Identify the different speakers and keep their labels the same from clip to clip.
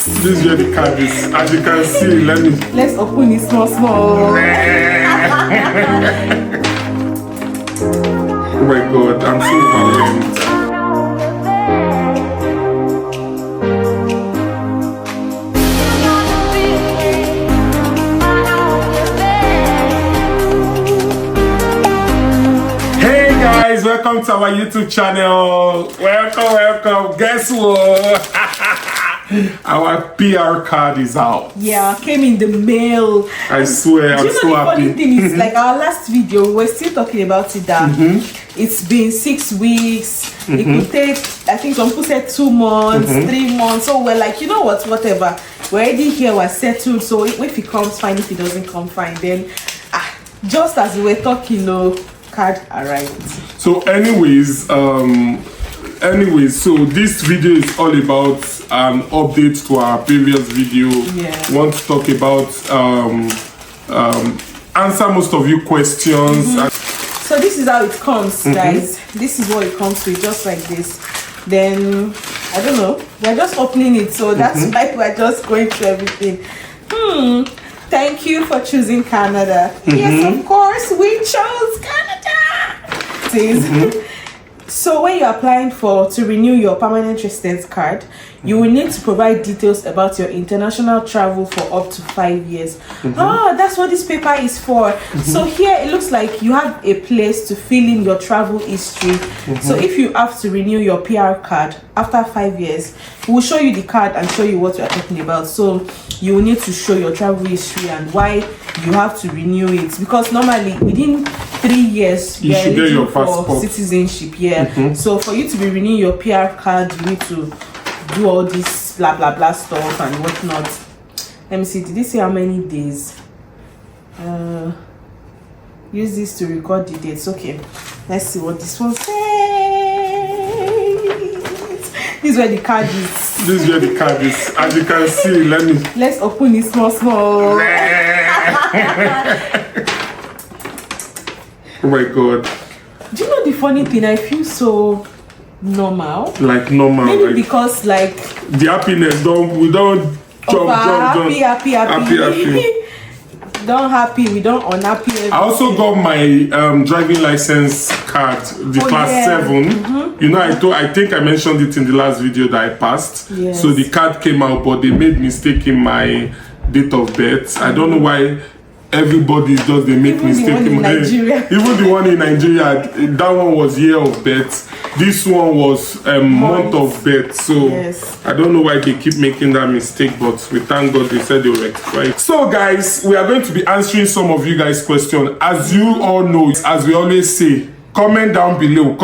Speaker 1: This is where the card is. As you can see,
Speaker 2: let's open it small.
Speaker 1: Oh my God, I'm so overwhelmed. Guys, welcome to our YouTube channel. Welcome. Guess what? Our PR card is out.
Speaker 2: Yeah, came in the mail.
Speaker 1: I swear, I'm so happy.
Speaker 2: The funny thing is, like our last video, we were still talking about it that it's been 6 weeks. It could take, I think some people said 2 months, 3 months. So we're like, you know what, whatever. We're already here, we're settled. So if it comes, fine. If it doesn't come, fine. Then, just as we were talking, card arrived. So
Speaker 1: anyways, so this video is all about an update to our previous video. We want to talk about answer most of your questions.
Speaker 2: So this is how it comes, guys. This is what it comes with, just like this. Then I don't know, we're just opening it, so that's why we're just going through everything. Thank you for choosing Canada. Yes, of course, we chose Canada. So when you're applying to renew your permanent residence card, you will need to provide details about your international travel for up to 5 years. Oh, that's what this paper is for. So here it looks like you have a place to fill in your travel history. So if you have to renew your PR card after 5 years, we'll show you the card and show you what we are talking about. So you will need to show your travel history and why you have to renew it, because normally within 3 years
Speaker 1: you should get your passport
Speaker 2: for citizenship. So for you to be renewing your PR card, you need to do all this blah blah blah stuff and whatnot. Let me see, did they say how many days? Use this to record the dates. Okay, let's see what this one says. This is where the card is.
Speaker 1: This is where the card is. As you can see, let's
Speaker 2: open it small.
Speaker 1: Oh my God.
Speaker 2: Do you know the funny thing? I feel so normal.
Speaker 1: Like normal.
Speaker 2: Maybe because like
Speaker 1: the happiness we don't jump.
Speaker 2: Happy. Don't happy, we don't unhappy. Everything.
Speaker 1: I also got my driving license card, the class 7. You know, I think I mentioned it in the last video that I passed. So the card came out, but they made mistake in my date of birth. I don't know why. Everybody does, they make mistake.
Speaker 2: Even
Speaker 1: the one in Nigeria, that one was year of birth. This one was month of birth. So I don't know why they keep making that mistake, but we thank God they said they were rectified. So guys, we are going to be answering some of you guys' questions. As you all know, as we always say, comment down below.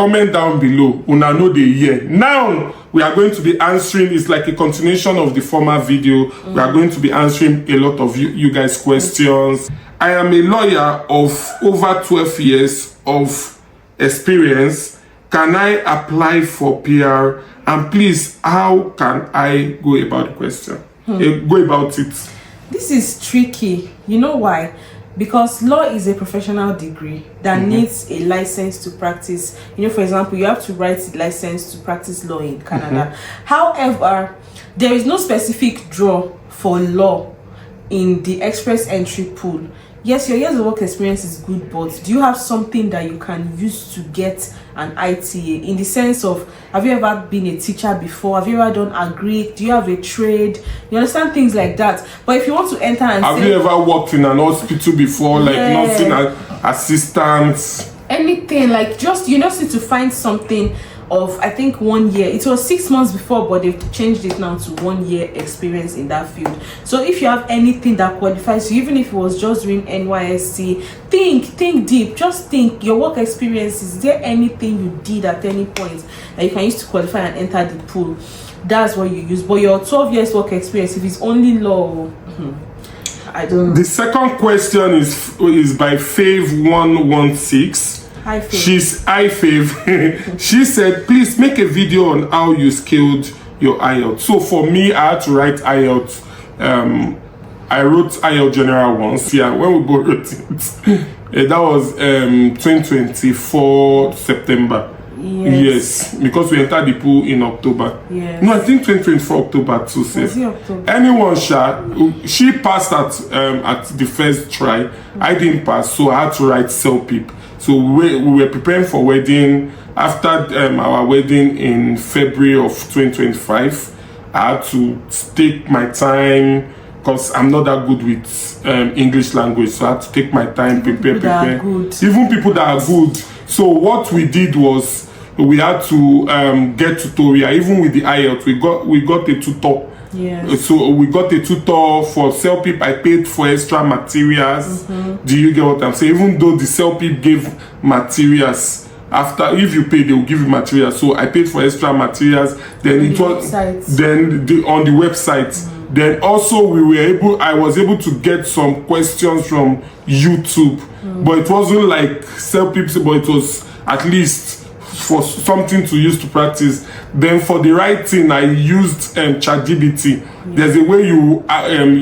Speaker 1: Una know the year. Now we are going to be answering, it's like a continuation of the former video. We are going to be answering a lot of you guys' questions. I am a lawyer of over 12 years of experience. Can I apply for PR? And please, how can I go about the question? Go about it.
Speaker 2: This is tricky. You know why? Because law is a professional degree that needs a license to practice. You know, for example, you have to write a license to practice law in Canada. However, there is no specific draw for law in the express entry pool. Yes, your years of work experience is good, but do you have something that you can use to get an ITA? In the sense of, have you ever been a teacher before? Have you ever done agri? Do you have a trade? You understand, things like that. But if you want to enter and
Speaker 1: have you ever worked in an hospital before, like nursing assistants?
Speaker 2: Anything, like just you just need to find something of, I think, 1 year. It was 6 months before, but they've changed it now to 1 year experience in that field. So if you have anything that qualifies you, even if it was just doing NYSC, think deep. Just think your work experience. Is there anything you did at any point that you can use to qualify and enter the pool? That's what you use. But your 12 years work experience, if it's only law, I don't know.
Speaker 1: The second question is by Fave116.
Speaker 2: Hi, Faith.
Speaker 1: She's Faith. She said, please make a video on how you scaled your IELTS. So for me, I had to write IELTS. I wrote IELTS General once. Yeah, when we both wrote it. That was 2024 September. Yes, because we entered the pool in October.
Speaker 2: Yes.
Speaker 1: No, I think 2024 October too.
Speaker 2: Was it October?
Speaker 1: Anyone, she passed at the first try. I didn't pass, so I had to write CELPIP. So we were preparing for wedding. After our wedding in February of 2025, I had to take my time because I'm not that good with English language. So I had to take my time, prepare. Even people that are good. So what we did was we had to get tutorial. Even with the IELTS, we got a tutor.
Speaker 2: Yes.
Speaker 1: So we got a tutor for CELPIP. I paid for extra materials. Do you get what I'm saying? Even though the CELPIP gave materials, after if you pay, they will give you materials. So I paid for extra materials. Then on the website. Then also I was able to get some questions from YouTube, but it wasn't like CELPIP, but it was at least for something to use to practice. Then for the writing, I used ChatGPT. There's a way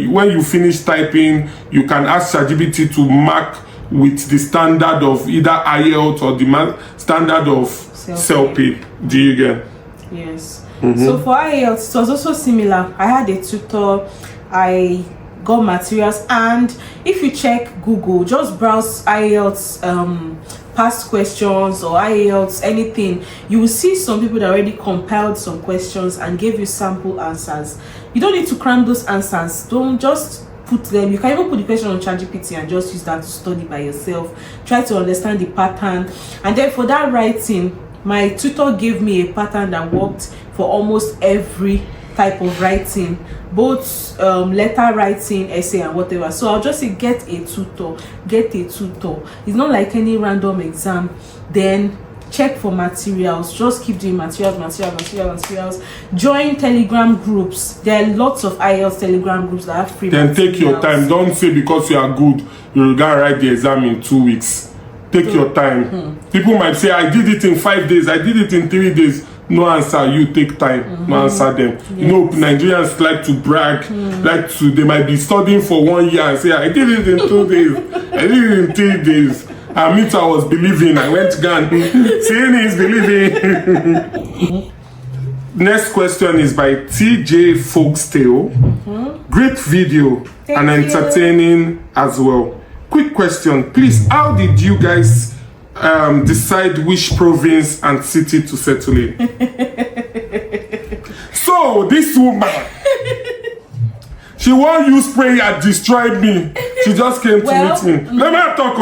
Speaker 1: when you finish typing, you can ask ChatGPT to mark with the standard of either IELTS or the standard of CELPIP. Do you get?
Speaker 2: Yes. So for IELTS, it was also similar. I had a tutor. I got materials, and if you check Google, just browse IELTS past questions or IELTS anything, you will see some people that already compiled some questions and gave you sample answers. You don't need to cram those answers. Don't just put them. You can even put the question on ChatGPT and just use that to study by yourself. Try to understand the pattern, and then for that writing, my tutor gave me a pattern that worked for almost every type of writing, both letter writing, essay, and whatever. So I'll just say get a tutor. It's not like any random exam. Then check for materials. Just keep doing materials. Join Telegram groups. There are lots of IELTS Telegram groups that have free
Speaker 1: materials. Then take your time. Don't say because you are good you're gonna write the exam in 2 weeks. Take your time. People might say I did it in 5 days, I did it in 3 days. No answer. You take time. No answer them.
Speaker 2: Yes.
Speaker 1: You know, Nigerians like to brag. They might be studying for 1 year and say I did it in 2 days, I did it in 3 days. I was believing. I went to Ghana. Seeing is believing. Next question is by TJ Folkstale. Great video.
Speaker 2: Thank you.
Speaker 1: Entertaining as well. Quick question, please. How did you guys decide which province and city to settle in? So this woman, she won't use prayer destroy me. She just came to meet me. Let me talk.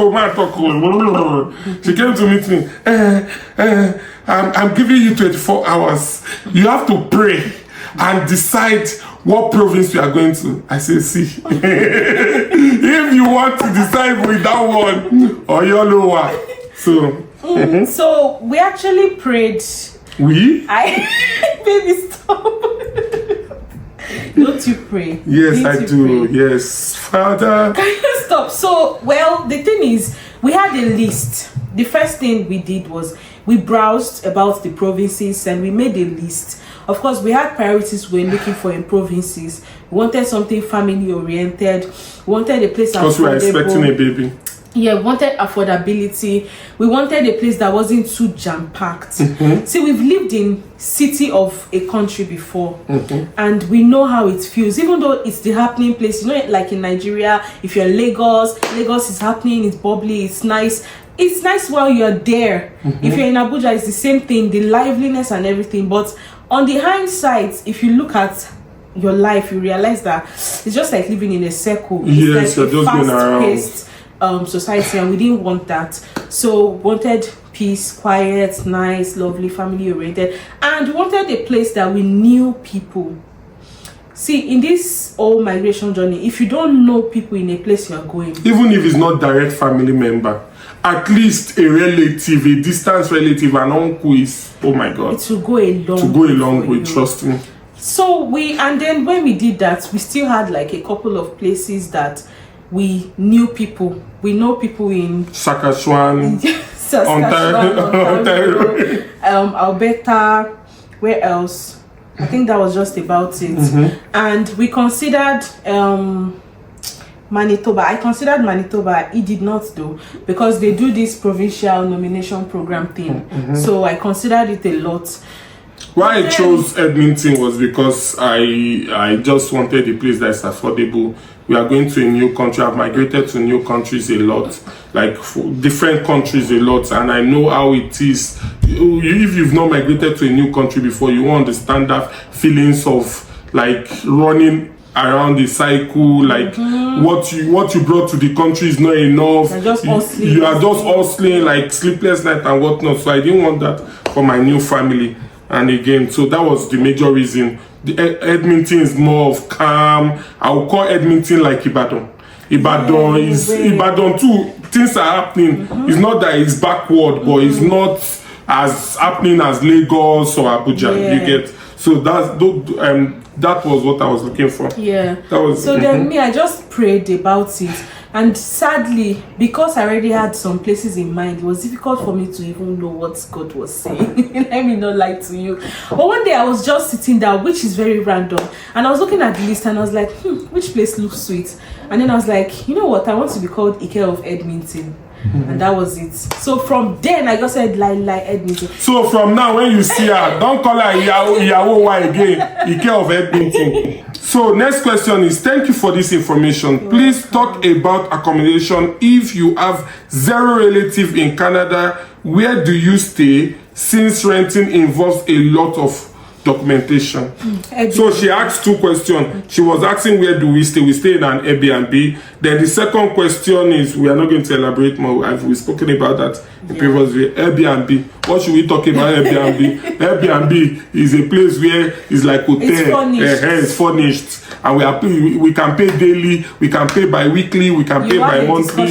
Speaker 1: She came to meet me. I'm giving you 24 hours. You have to pray and decide what province you are going to. I say, see, if you want to decide with that one or your lower. So
Speaker 2: so we actually prayed. Baby, stop. Don't you pray?
Speaker 1: Yes, I do. Pray? Yes, Father.
Speaker 2: Can you stop? So, well, the thing is, we had a list. The first thing we did was we browsed about the provinces and we made a list. Of course, we had priorities we were looking for in provinces. We wanted something family oriented. We wanted a place affordable.
Speaker 1: Because we were expecting a baby.
Speaker 2: Yeah, we wanted affordability. We wanted a place that wasn't too jam-packed. See, we've lived in city of a country before, and we know how it feels. Even though it's the happening place, you know, like in Nigeria, if you're in Lagos is happening, it's bubbly, it's nice. It's nice while you're there. If you're in Abuja, it's the same thing, the liveliness and everything. But on the hindsight, if you look at your life, you realize that it's just like living in a circle. It's like a fast-paced society, and we didn't want that. So wanted peace, quiet, nice, lovely, family oriented, and we wanted a place that we knew people. See, in this whole migration journey, if you don't know people in a place you are going,
Speaker 1: even if it's not direct family member, at least a relative, a distant relative, an uncle is, oh my God,
Speaker 2: it will go a long
Speaker 1: way, trust me.
Speaker 2: So and then when we did that, we still had like a couple of places that we knew people. We know people in
Speaker 1: Saskatchewan, Ontario,
Speaker 2: Alberta, where else? I think that was just about it. And we considered Manitoba. I considered Manitoba. It did not though, because they do this provincial nomination program thing. So I considered it a lot.
Speaker 1: Why I chose Edmonton was because I just wanted a place that's affordable. We are going to a new country. I've migrated to new countries a lot, like different countries a lot, and I know how it is. If you've not migrated to a new country before, you won't understand that feelings of like running around the cycle, like what you brought to the country is not enough. You are just hustling, like sleepless night and whatnot. So I didn't want that for my new family. And again, so that was the major reason. The Edmonton is more of calm. I would call Edmonton like Ibadan. Ibadan too. Things are happening. It's not that it's backward, but it's not as happening as Lagos or Abuja. You get. So that was what I was looking for.
Speaker 2: Yeah.
Speaker 1: That was.
Speaker 2: So then I just prayed about it. And sadly, because I already had some places in mind, it was difficult for me to even know what God was saying. Let me not lie to you. But one day I was just sitting down, which is very random, and I was looking at the list and I was like, which place looks sweet? And then I was like, you know what? I want to be called Ike of Edmonton. And that was it. So from then I just said like Edmonton.
Speaker 1: So from now when you see her, don't call her Iyawo again, Ike of Edmonton. So next question is, thank you for this information. Please talk about accommodation. If you have zero relative in Canada, where do you stay, since renting involves a lot of documentation? So she asked two questions. She was asking where do we stay. We stay in an Airbnb. Then the second question is, we are not going to elaborate more. We've spoken about that in previous video. Airbnb. What should we talk about Airbnb? Airbnb is a place where it's like hotel.
Speaker 2: It's furnished.
Speaker 1: It's furnished. And we can pay daily, we can pay bi-weekly, we can pay bi-monthly.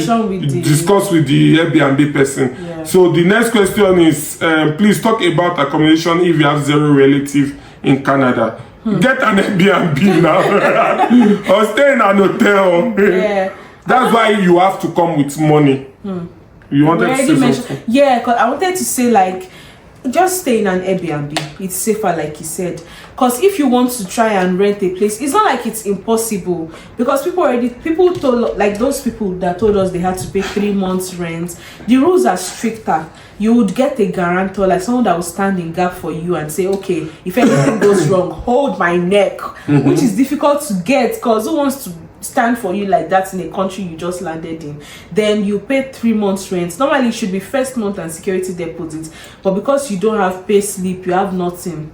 Speaker 1: Discuss with the Airbnb person. So the next question is, please talk about accommodation if you have zero relative in Canada. Get an Airbnb now. Or stay in an hotel. That's why you have to come with money. You wanted to say something?
Speaker 2: Yeah, because I wanted to say like, just stay in an Airbnb. It's safer, like you said. Because if you want to try and rent a place, it's not like it's impossible. Because people told, like those people that told us they had to pay 3 months rent. The rules are stricter. You would get a guarantor, like someone that will stand in gap for you and say, okay, if anything goes wrong, hold my neck. Which is difficult to get, because who wants to stand for you like that in a country you just landed in? Then you pay 3 months rent. Normally it should be first month and security deposit, but because you don't have pay slip, you have nothing,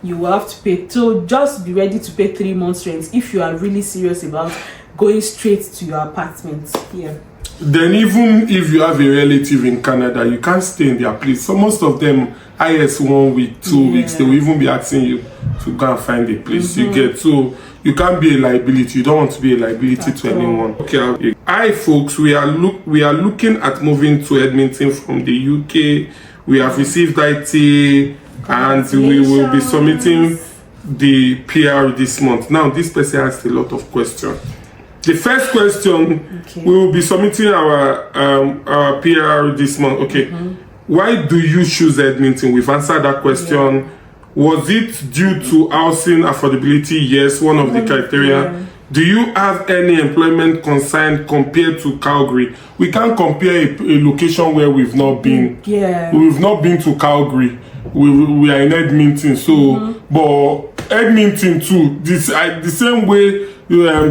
Speaker 2: you will have to pay. So just be ready to pay 3 months rent if you are really serious about going straight to your apartment.
Speaker 1: Then even if you have a relative in Canada, you can't stay in their place. So most of them, IS 1 week, 2 weeks, they will even be asking you to go and find a place. You get. So you can't be a liability. You don't want to be a liability to anyone. Okay. Hi folks, we are looking at moving to Edmonton from the UK. We have received IT and we will be submitting the PR this month. Now this person asked a lot of questions. The first question, we will be submitting our PR this month. Why do you choose Edmonton? We've answered that question. Was it due to housing affordability? Yes, one of the criteria. Do you have any employment concern compared to Calgary? We can't compare a location where we've not been. We've not been to Calgary. We are in Edmonton. So, but Edmonton too, the same way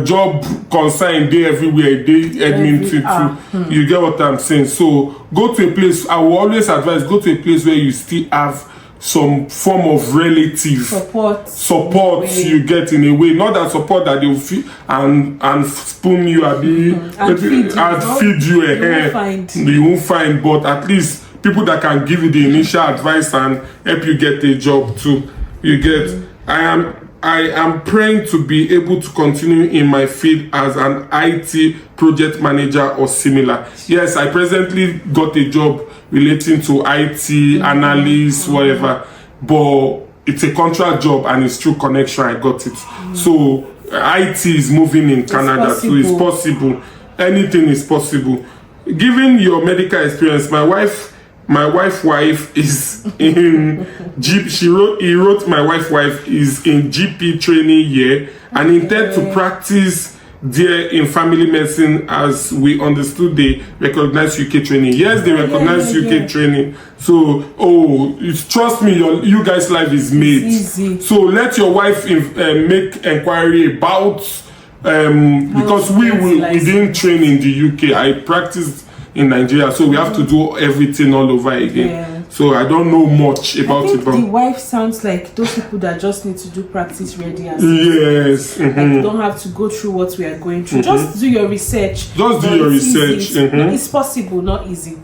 Speaker 1: job concern day everywhere, day Edmonton too. You get what I'm saying? So go to a place. I will always advise, go to a place where you still have some form of relative support you get in a way, not that support that they will feed and spoon you and feed you you won't find, but at least people that can give you the initial advice and help you get a job too. You get. I am praying to be able to continue in my field as an IT project manager or similar. Yes, I presently got a job relating to IT, analyst, whatever, but it's a contract job and it's through connection I got it. So IT is moving in Canada, so it's possible. Anything is possible. Given your medical experience, my wife is in GP. My wife is in GP training year and intend to practice there in family medicine, as we understood they recognize UK training. Yes, they recognize UK training. So, trust me, you guys' life is made.
Speaker 2: Easy.
Speaker 1: So let your wife make inquiry about because we didn't train in the UK. I practiced in Nigeria, so we have to do everything all over again. Yeah. So I don't know much about it.
Speaker 2: The wife sounds like those people that just need to do practice ready. Yes.
Speaker 1: Mm-hmm.
Speaker 2: Like you don't have to go through what we are going through. Mm-hmm. Just do your research.
Speaker 1: Just do your research.
Speaker 2: It's possible, not easy.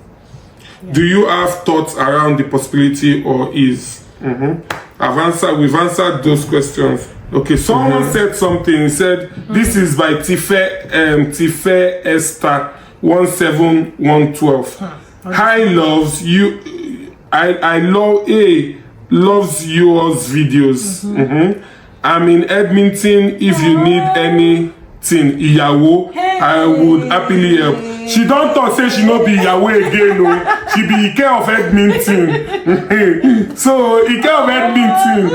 Speaker 1: Yeah. Do you have thoughts around the possibility or is? We've answered those questions. Okay, someone said something. He said, this is by Tife Esther 17112. Hi, loves you. I love loves yours videos. I'm in Edmonton. If you need anything, Iyawo, I would happily help. She don't talk say she not be Iyawo again. No, she be Ike of Edmonton. So Ike of Edmonton.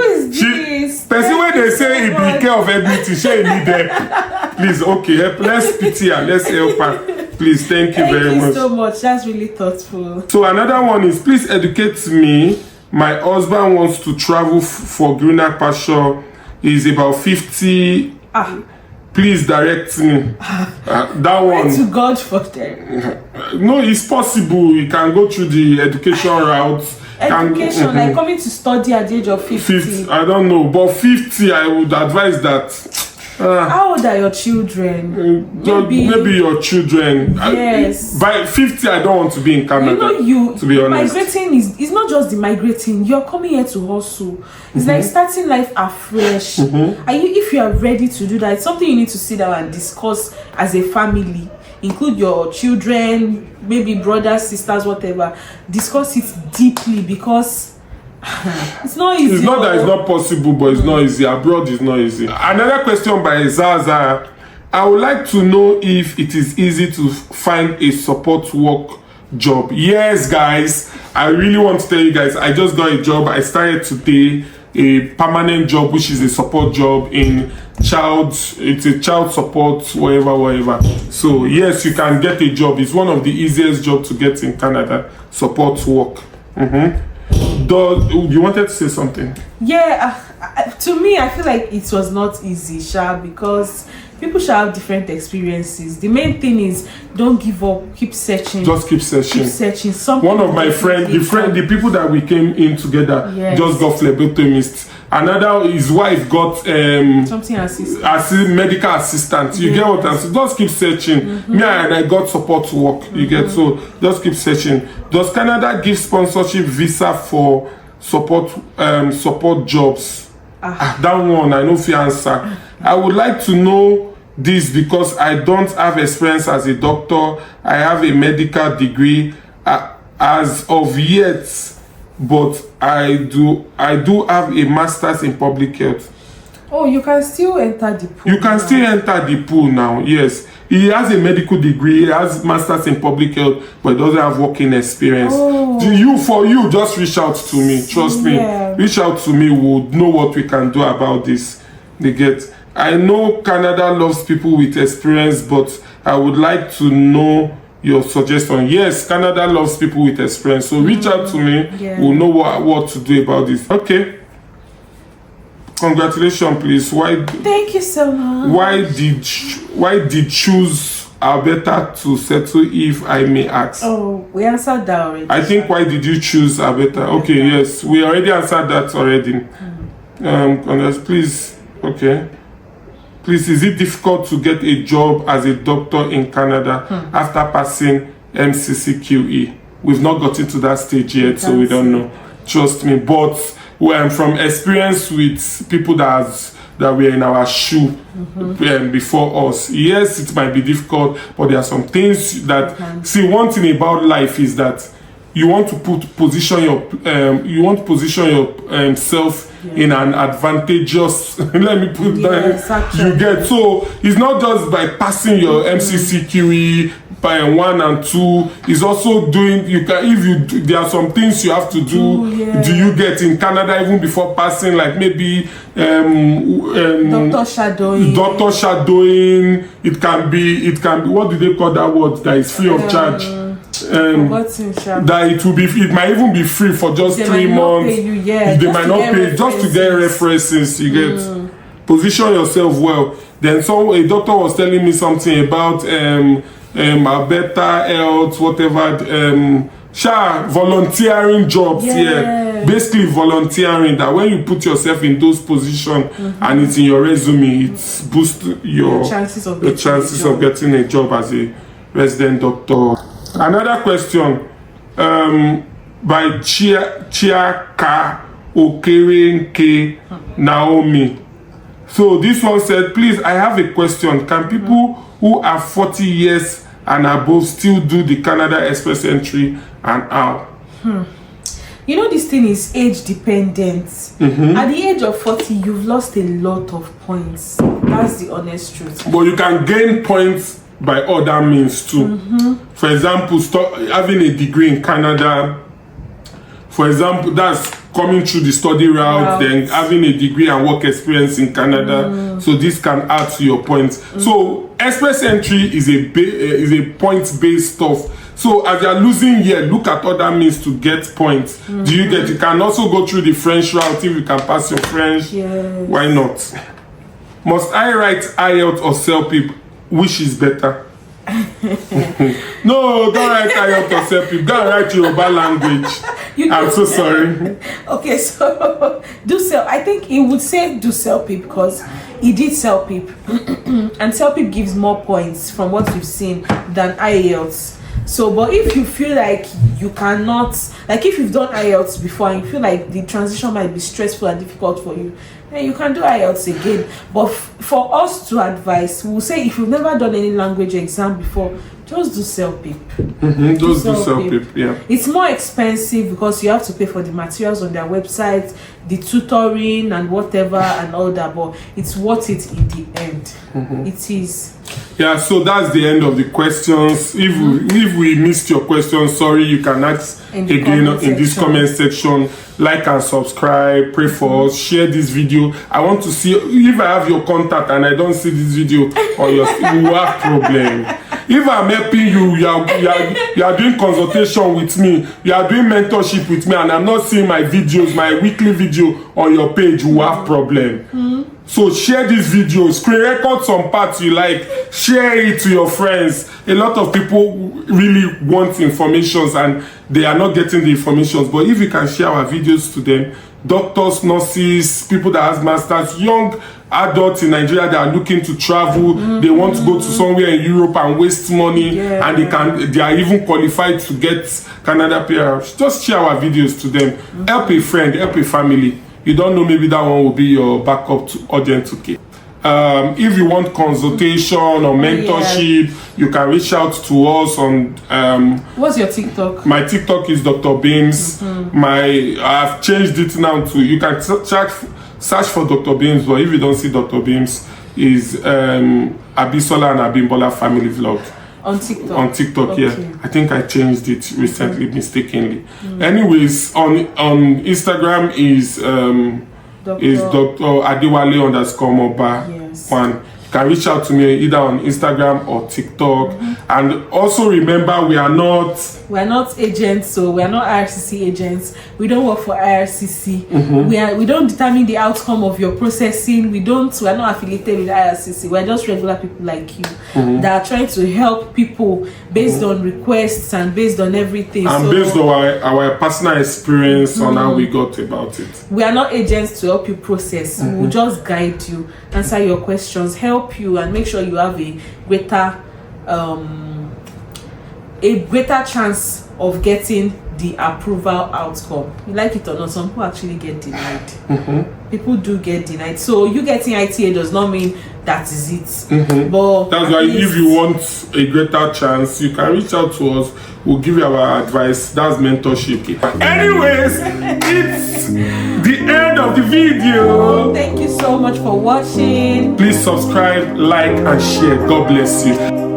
Speaker 1: Person where they say it be Ike of Edmonton, she need help. Please, okay, let's pity her. Let's help her. Please, thank you very much.
Speaker 2: Thank you so much. That's really thoughtful.
Speaker 1: So another one is, please educate me. My husband wants to travel for greener pasture. He's about 50. Please direct me. That one.
Speaker 2: Pray to God for them.
Speaker 1: No, it's possible. You can go through the education route.
Speaker 2: Education, like coming to study at the age of 50.
Speaker 1: I don't know, but 50, I would advise that.
Speaker 2: How old are your children?
Speaker 1: Maybe your children.
Speaker 2: Yes.
Speaker 1: By 50, I don't want to be in Canada. To be honest.
Speaker 2: Migrating is not just the migrating. You're coming here to hustle. It's like starting life afresh. If you are ready to do that, it's something you need to sit down and discuss as a family. Include your children, maybe brothers, sisters, whatever. Discuss it deeply because it's not easy.
Speaker 1: It's not that it's not possible, but it's not easy. Abroad is not easy. Another question by Zaza. I would like to know if it is easy to find a support work job. Yes, guys. I really want to tell you guys, I just got a job. I started today, a permanent job, which is a support job in it's a child support, whatever. So yes, you can get a job. It's one of the easiest jobs to get in Canada, support work. You wanted to say something?
Speaker 2: Yeah, to me, I feel like it was not easy, because people should have different experiences. The main thing is don't give up, keep searching.
Speaker 1: Just keep searching.
Speaker 2: One
Speaker 1: of my friends, the people that we came in together, just got phlebotomist. Another, his wife got
Speaker 2: something
Speaker 1: medical assistant. You get what I'm saying? Just keep searching. Me and I got support work. You get, so just keep searching. Does Canada give sponsorship visa for support jobs? That one I know if you answer. I would like to know this because I don't have experience as a doctor. I have a medical degree as of yet, but I do have a master's in public health.
Speaker 2: Oh, you can still enter the pool.
Speaker 1: You can still enter the pool now. Yes, he has a medical degree. He has master's in public health, but doesn't have working experience. You just reach out to me. Trust me. Reach out to me. We'll know what we can do about this. I know Canada loves people with experience, but I would like to know your suggestion. Yes, Canada loves people with experience. So reach out to me. We'll know what to do about this. Okay. Congratulations, please.
Speaker 2: Thank you so much.
Speaker 1: Why did choose Alberta to settle, if I may ask?
Speaker 2: Oh, we answered that already.
Speaker 1: I think why did you choose Alberta? Okay, yes, we already answered that already. Please, okay. Please, is it difficult to get a job as a doctor in Canada after passing MCCQE? We've not gotten to that stage yet, so we don't know. Trust me, but from experience with people that were in our shoe before us, yes, it might be difficult, but there are some things that see. One thing about life is that you want to position yourself in an advantageous let me put that
Speaker 2: exactly.
Speaker 1: You get, so it's not just by passing your MCCQE 1 and 2. Is also doing, you can, if you do, there are some things you have to do. Do you get in Canada even before passing, like maybe
Speaker 2: doctor
Speaker 1: shadowing. It can be, what do they call that word that is free of charge? That it might even be free for just 3 months. They might not pay just to get references. You get, position yourself well. Then a doctor was telling me something about better health, whatever, volunteering jobs. Basically volunteering, that when you put yourself in those positions and it's in your resume, it boosts your chances of getting a job as a resident doctor. Another question by Chiaka Okerenke Naomi. So this one said, please, I have a question. Can people who are 40 years and above still do the Canada Express entry, and how?
Speaker 2: You know, this thing is age dependent. At the age of 40, you've lost a lot of points. That's the honest truth.
Speaker 1: But you can gain points by other means too. For example, having a degree in Canada, for example, that's coming through the study route, then having a degree and work experience in Canada. So this can add to your points. So express entry is a points-based stuff. So as you're losing here, look at other means to get points. Do you get? You can also go through the French route if you can pass your French. Why not? Must I write IELTS or CELPIP? Which is better? No, don't write IELTS or CELPIP. Go and write Yoruba language. I'm so sorry.
Speaker 2: Okay, so I think he would say do CELPIP because he did CELPIP, and CELPIP gives more points from what we've seen than IELTS. So, but if you feel like you cannot, like if you've done IELTS before and you feel like the transition might be stressful and difficult for you, then you can do IELTS again. But for us to advise, we'll say if you've never done any language exam before, just do CELPIP.
Speaker 1: Just do CELPIP, yeah.
Speaker 2: It's more expensive because you have to pay for the materials on their website, the tutoring and whatever and all that, but it's worth it in the end. It is.
Speaker 1: Yeah, so that's the end of the questions. If we missed your question, sorry, you can ask again in this comment section. Like and subscribe, pray for us, share this video. I want to see if I have your contact and I don't see this video on your you have problem. If I'm helping you, you are doing consultation with me, you are doing mentorship with me, and I'm not seeing my videos, my weekly video on your page, you have problem. So share this video, screen record some parts you like, share it to your friends. A lot of people really want informations and they are not getting the informations. But if you can share our videos to them, doctors, nurses, people that have masters, young adults in Nigeria that are looking to travel, they want to go to somewhere in Europe and waste money, and they are even qualified to get Canada PR. Just share our videos to them. Help a friend, help a family. You don't know, maybe that one will be your backup to audience 2K. If you want consultation or mentorship, you can reach out to us on
Speaker 2: what's your TikTok? My
Speaker 1: TikTok is Dr. Beams. I've changed it now to, you can search for Dr. Beams, but if you don't see Dr. Beams, is Abisola and Abimbola family vlog.
Speaker 2: On TikTok? On
Speaker 1: TikTok, okay. Yeah. I think I changed it recently, mistakenly. Anyways, on Instagram is Dr. Adewale _Moba. Yes. One. You can reach out to me either on Instagram or TikTok. And also remember, we are not agents, so we are not IRCC agents. We don't work for IRCC. We don't determine the outcome of your processing. We are not affiliated with IRCC. We are just regular people like you that are trying to help people based on requests and based on everything. And based on our personal experience on how we got about it. We
Speaker 2: are not agents to help you process. We will just guide you, answer your questions, help you, and make sure you have a greater chance of getting the approval outcome. You like it or not, some people actually get denied. People do get denied. So you getting ITA does not mean that is it. But
Speaker 1: that's why if you want a greater chance, you can reach out to us. We'll give you our advice. That's mentorship. Anyways, it's the end of the video.
Speaker 2: Thank you so much for watching.
Speaker 1: Please subscribe, like, and share. God bless you.